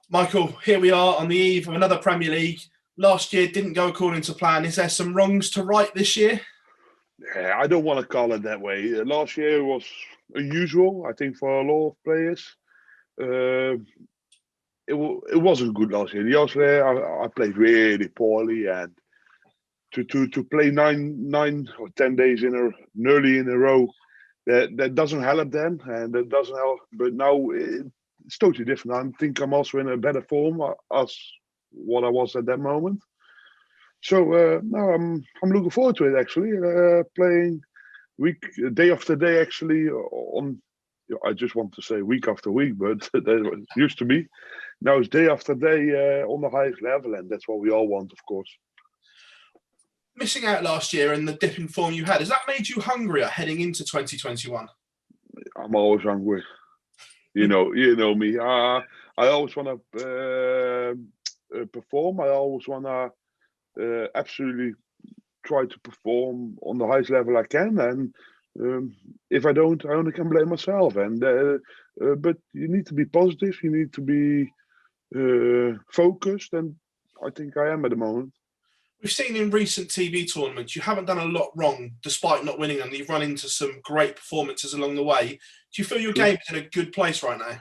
Michael, here we are on the eve of another Premier League. Last year didn't go according to plan. Is there some wrongs to right this year? Yeah, I don't want to call it that way. Last year was unusual, I think, for a lot of players. It wasn't good last year. Last year I played really poorly, and to play nine or 10 days nearly in a row, that doesn't help then, and that doesn't help. But now it's totally different. I think I'm also in a better form as what I was at that moment. So now I'm looking forward to it actually. Playing day after day actually on. I just want to say week after week, but that used to be. Now it's day after day on the highest level, and that's what we all want, of course. Missing out last year and the dip in form you had, has that made you hungrier heading into 2021? I'm always hungry. You know me. I always want to perform. I always want to absolutely try to perform on the highest level I can, and if I don't, I only can blame myself. And but you need to be positive. You need to be focused, and I think I am at the moment. We've seen in recent TV tournaments you haven't done a lot wrong despite not winning them. You've run into some great performances along the way. Do you feel your game is in a good place right now?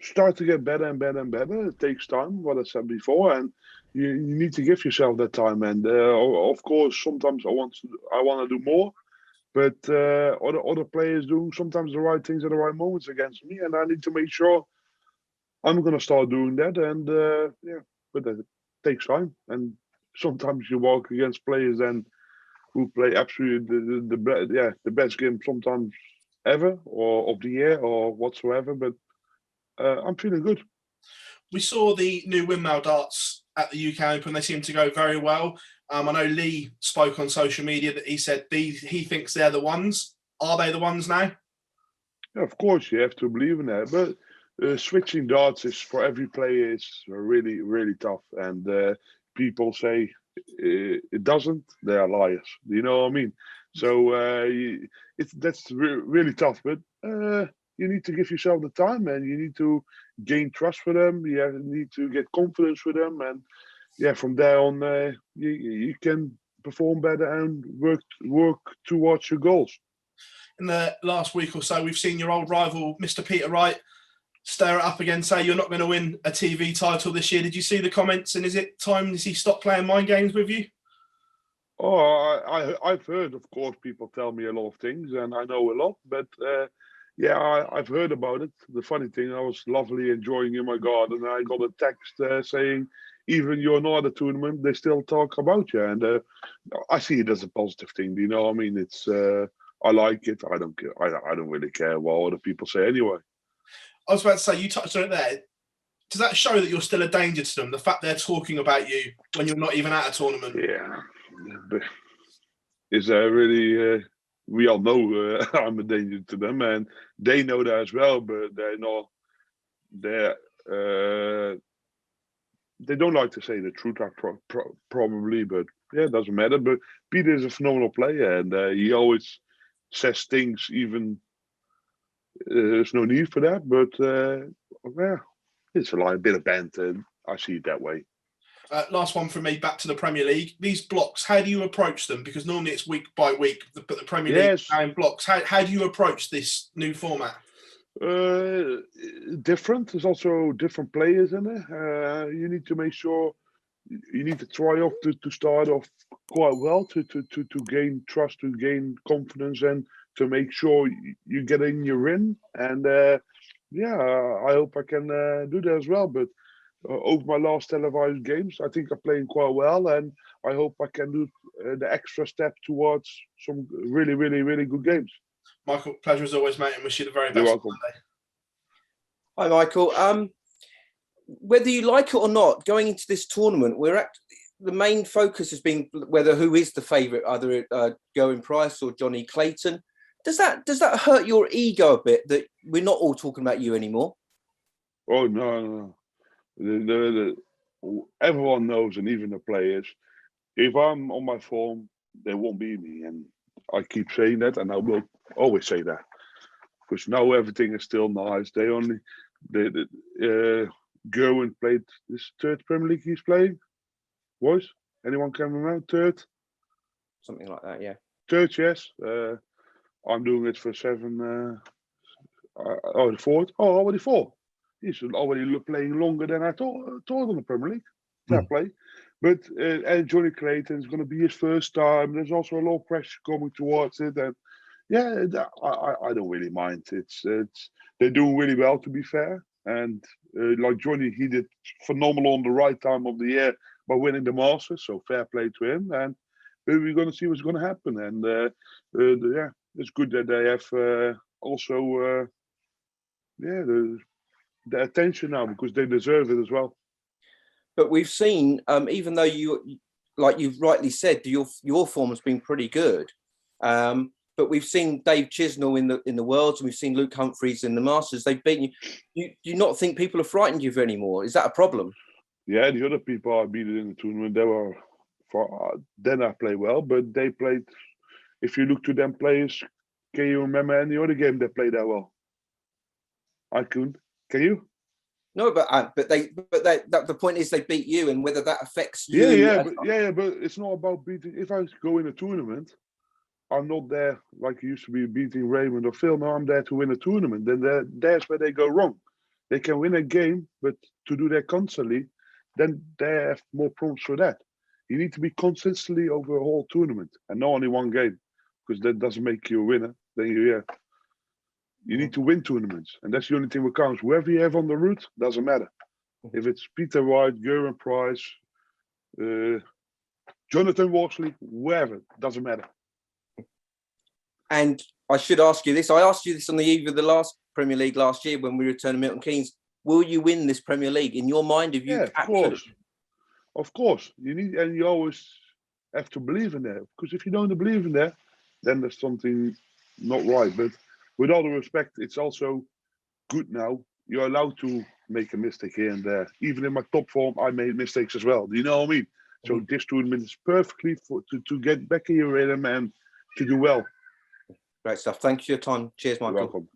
Start to get better and better and better. It takes time, what I said before, and you need to give yourself that time. And of course, sometimes I want to do more, but other players doing sometimes the right things at the right moments against me, and I need to make sure I'm going to start doing that. And but that takes time, and sometimes you walk against players and who play absolutely the best game sometimes ever or of the year or whatsoever. But I'm feeling good. We saw the new windmill darts at the UK Open. They seem to go very well. I know Lee spoke on social media that he said he thinks they're the ones. Are they the ones now? Yeah, of course, you have to believe in that. But switching darts is for every player is really, really tough. And people say it doesn't. They are liars. Do you know what I mean? So that's really tough. But you need to give yourself the time, and you need to gain trust with them. You need to get confidence with them, and from there on, you can perform better and work towards your goals. In the last week or so, we've seen your old rival, Mr. Peter Wright, stir it up again, say you're not going to win a TV title this year. Did you see the comments? And is it time does he stop playing mind games with you? Oh, I've heard, of course, people tell me a lot of things, and I know a lot. But I've heard about it. The funny thing, I was lovely enjoying in my garden. I got a text saying, even you're not at a tournament, they still talk about you. And I see it as a positive thing. Do you know what I mean? It's I like it. I don't care. I don't really care what other people say anyway. I was about to say, you touched on it there. Does that show that you're still a danger to them? The fact they're talking about you when you're not even at a tournament? Yeah. But is there really... we all know I'm a danger to them, and they know that as well, but they're not... They don't like to say the truth, probably, but yeah, it doesn't matter. But Peter is a phenomenal player, and he always says things even... there's no need for that, but it's a bit of banter. I see it that way. Last one from me, back to the Premier League. These blocks, how do you approach them? Because normally it's week by week, but the Premier League is now in blocks. How do you approach this new format? Different. There's also different players in it. You need to make sure you need to try off to start off quite well to gain trust, to gain confidence, and to make sure you get in your in. And I hope I can do that as well. But over my last televised games, I think I'm playing quite well, and I hope I can do the extra step towards some really, really, really good games. Michael, pleasure as always, mate, and wish you the very best. You're welcome. Hi, Michael. Whether you like it or not, going into this tournament, the main focus has been who is the favourite, either Gerwen Price or Johnny Clayton. Does that hurt your ego a bit that we're not all talking about you anymore? Oh no. Everyone knows, and even the players, if I'm on my form, they won't beat me. And I keep saying that, and I will always say that, because now everything is still nice. Gerwen played this third Premier League he's playing. Was anyone can remember third? Something like that, yeah. Third, yes. I'm doing it for 7. The fourth. Oh, already 4. He's already playing longer than I thought on the Premier League. Fair play. But and Johnny Clayton is going to be his first time. There's also a lot of pressure coming towards it, and yeah, I don't really mind. It's they're doing really well, to be fair. And like Johnny, he did phenomenal on the right time of the year by winning the Masters. So fair play to him. And we're going to see what's going to happen. And yeah, it's good that they have also the attention now, because they deserve it as well. But we've seen, even though you, like you've rightly said, your form has been pretty good. But we've seen Dave Chisnall in the Worlds, and we've seen Luke Humphreys in the Masters. They've beaten you. Do you not think people are frightened of you anymore? Is that a problem? Yeah, the other people I beat in the tournament, they were then I play well, but they played. If you look to them players, can you remember any other game they played that well? I couldn't. Can you? No, but the point is they beat you, and whether that affects you. But it's not about beating. If I go in a tournament, I'm not there like you used to be beating Raymond or Phil. No, I'm there to win a tournament. Then there's where they go wrong. They can win a game, but to do that constantly, then they have more problems for that. You need to be consistently over a whole tournament and not only one game, because that doesn't make you a winner. Then you need to win tournaments, and that's the only thing that counts. Whoever you have on the route doesn't matter. If it's Peter Wright, Gerwen Price, Jonathan Walsley, whoever, doesn't matter. And I should ask you this. I asked you this on the eve of the last Premier League last year when we returned to Milton Keynes. Will you win this Premier League? In your mind, have you captured it? Of course. You always have to believe in that. Because if you don't believe in that, then there's something not right. But with all the respect, it's also good now. You're allowed to make a mistake here and there. Even in my top form, I made mistakes as well. Do you know what I mean? So this tournament is perfectly to get back in your rhythm and to do well. Great stuff. Thank you for your time. Cheers, Michael. You're welcome.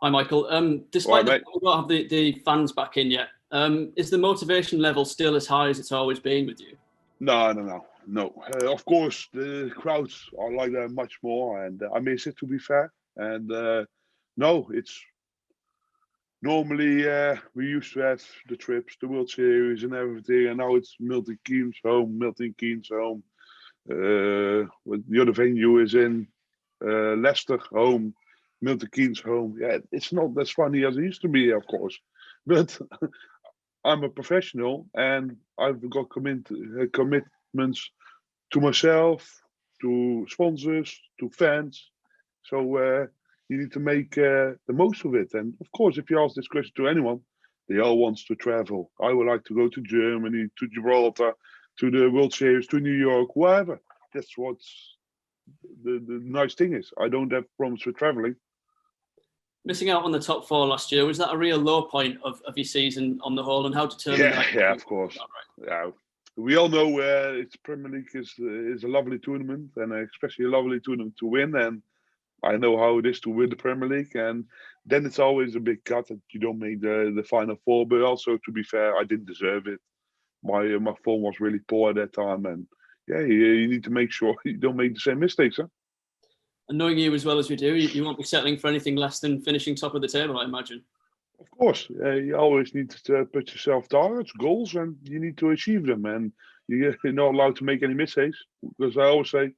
Hi, Michael. Despite we don't have the fans back in yet, is the motivation level still as high as it's always been with you? No. Of course, the crowds are like that much more, and I miss it, to be fair. And no, it's normally we used to have the trips, the World Series, and everything, and now it's Milton Keynes home. The other venue is in Leicester home. Milton Keynes home. Yeah, it's not as funny as it used to be, of course, but I'm a professional and I've got commitments to myself, to sponsors, to fans. So you need to make the most of it. And of course, if you ask this question to anyone, they all want to travel. I would like to go to Germany, to Gibraltar, to the World Series, to New York, wherever. That's what's the nice thing is. I don't have problems with traveling. Missing out on the top 4 last year, was that a real low point of your season on the whole, and how determined? Yeah, of course. Right. Yeah, we all know it's Premier League is a lovely tournament, and especially a lovely tournament to win. And I know how it is to win the Premier League, and then it's always a big cut that you don't make the final 4. But also, to be fair, I didn't deserve it. My form was really poor at that time, and yeah, you need to make sure you don't make the same mistakes, huh? And knowing you as well as we do, you won't be settling for anything less than finishing top of the table, I imagine. Of course, you always need to put yourself targets, goals, and you need to achieve them. And you're not allowed to make any mistakes, because I always say,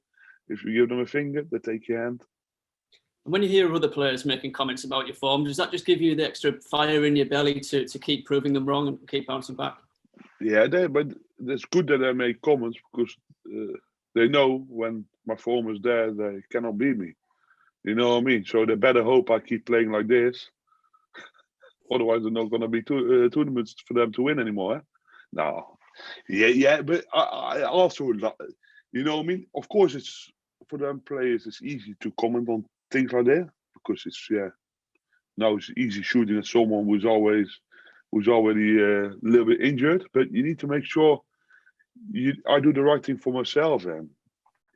if you give them a finger, they take your hand. And when you hear other players making comments about your form, does that just give you the extra fire in your belly to keep proving them wrong and keep bouncing back? Yeah, but it's good that they make comments, because they know when my form is there, they cannot beat me. You know what I mean? So they better hope I keep playing like this. Otherwise, there's not going to be tournaments for them to win anymore. Eh? No. Yeah, but I also, you know what I mean? Of course, it's for them players, it's easy to comment on things like that, because now it's easy shooting at someone who's already a little bit injured. But you need to make sure I do the right thing for myself. And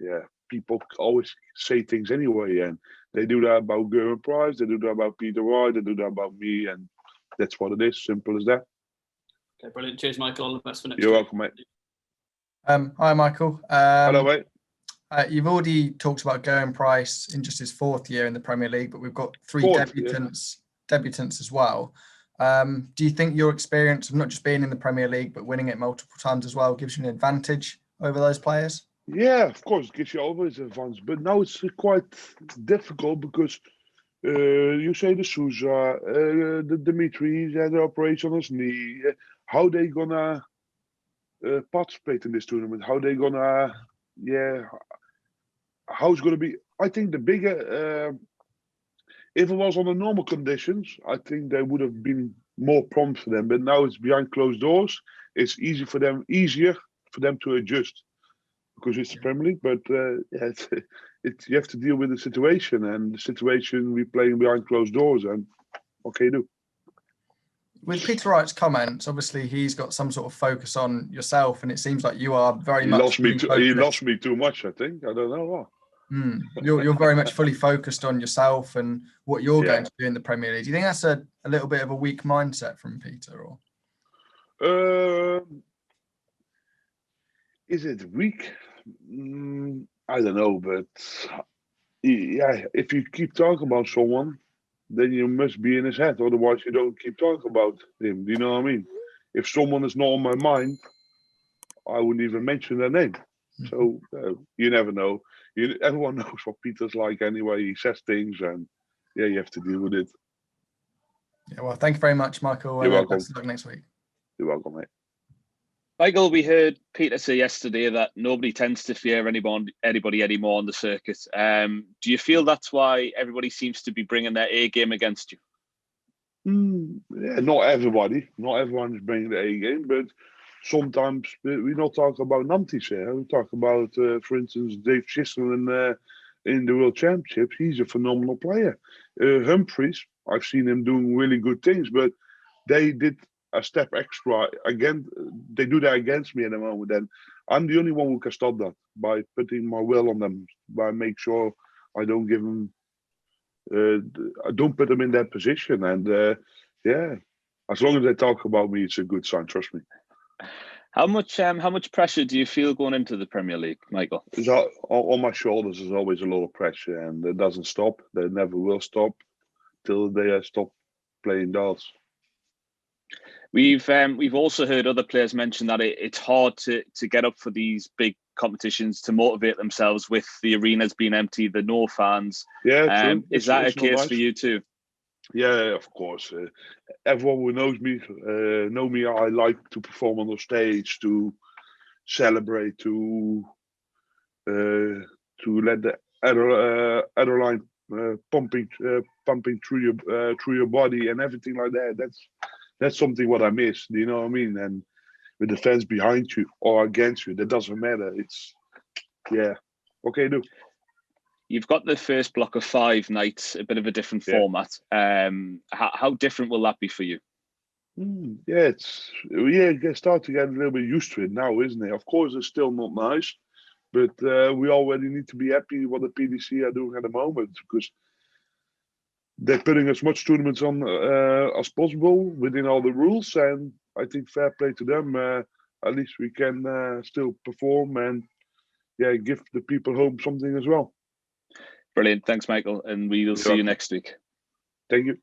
yeah, people always say things anyway, and they do that about Gerwen Price, they do that about Peter Wright, they do that about me, and that's what it is. Simple as that. Okay, brilliant. Cheers, Michael. All the best for next You're week. welcome, mate. Hi, Michael. Hello, mate. You've already talked about Gerwen Price in just his 4th year in the Premier League, but we've got 3 debutants as well. Do you think your experience of not just being in the Premier League but winning it multiple times as well gives you an advantage over those players? Yeah, of course, it gives you always an advantage, but now it's quite difficult because you say the Souza, the Dimitri, he had an operation on his knee. How they gonna participate in this tournament? How they gonna, how it's gonna be? I think the bigger, if it was on the normal conditions, I think they would have been more prompt for them. But now it's behind closed doors. It's easier for them to adjust because it's the Premier League. But you have to deal with the situation, and the situation we're playing behind closed doors. And what can you do? With Peter Wright's comments, obviously he's got some sort of focus on yourself, and it seems like you are very much. He lost me too much, I think. I don't know what. You're very much fully focused on yourself and what you're going to do in the Premier League. Do you think that's a little bit of a weak mindset from Peter, or? Is it weak? I don't know, but if you keep talking about someone, then you must be in his head. Otherwise, you don't keep talking about him. Do you know what I mean? If someone is not on my mind, I wouldn't even mention their name. So you never know. Everyone knows what Peter's like anyway. He says things, and you have to deal with it. Yeah, well, thank you very much, Michael. You're welcome. Best of luck next week. You're welcome, mate. Michael, we heard Peter say yesterday that nobody tends to fear anybody anymore on the circuit. Do you feel that's why everybody seems to be bringing their A game against you? Not everybody. Not everyone is bringing the A game, but sometimes we not talk about numpties here. We talk about, for instance, Dave Chisholm in the World Championships. He's a phenomenal player. Humphries, I've seen him doing really good things, but they did a step extra. Again, they do that against me at the moment, and I'm the only one who can stop that by putting my will on them, by make sure I don't give them, I don't put them in that position. And as long as they talk about me, it's a good sign. Trust me. How much pressure do you feel going into the Premier League, Michael? On my shoulders is always a lot of pressure, and it doesn't stop. They never will stop till they stop playing darts. We've also heard other players mention that it's hard to get up for these big competitions, to motivate themselves with the arenas being empty, the no fans. Yeah, true. Is that a case for you too? Yeah, of course. Everyone who knows me, I like to perform on the stage, to celebrate, to let the adrenaline pumping through your body and everything like that. That's something what I miss. Do you know what I mean? And with the fans behind you or against you, that doesn't matter. It's what can you do? You've got the first block of 5 nights, a bit of a different format. How different will that be for you? Start to get a little bit used to it now, isn't it? Of course, it's still not nice, but we already need to be happy what the PDC are doing at the moment, because they're putting as much tournaments on as possible within all the rules, and I think fair play to them. At least we can still perform and give the people home something as well. Brilliant. Thanks, Michael. And we will see you next week. Thank you.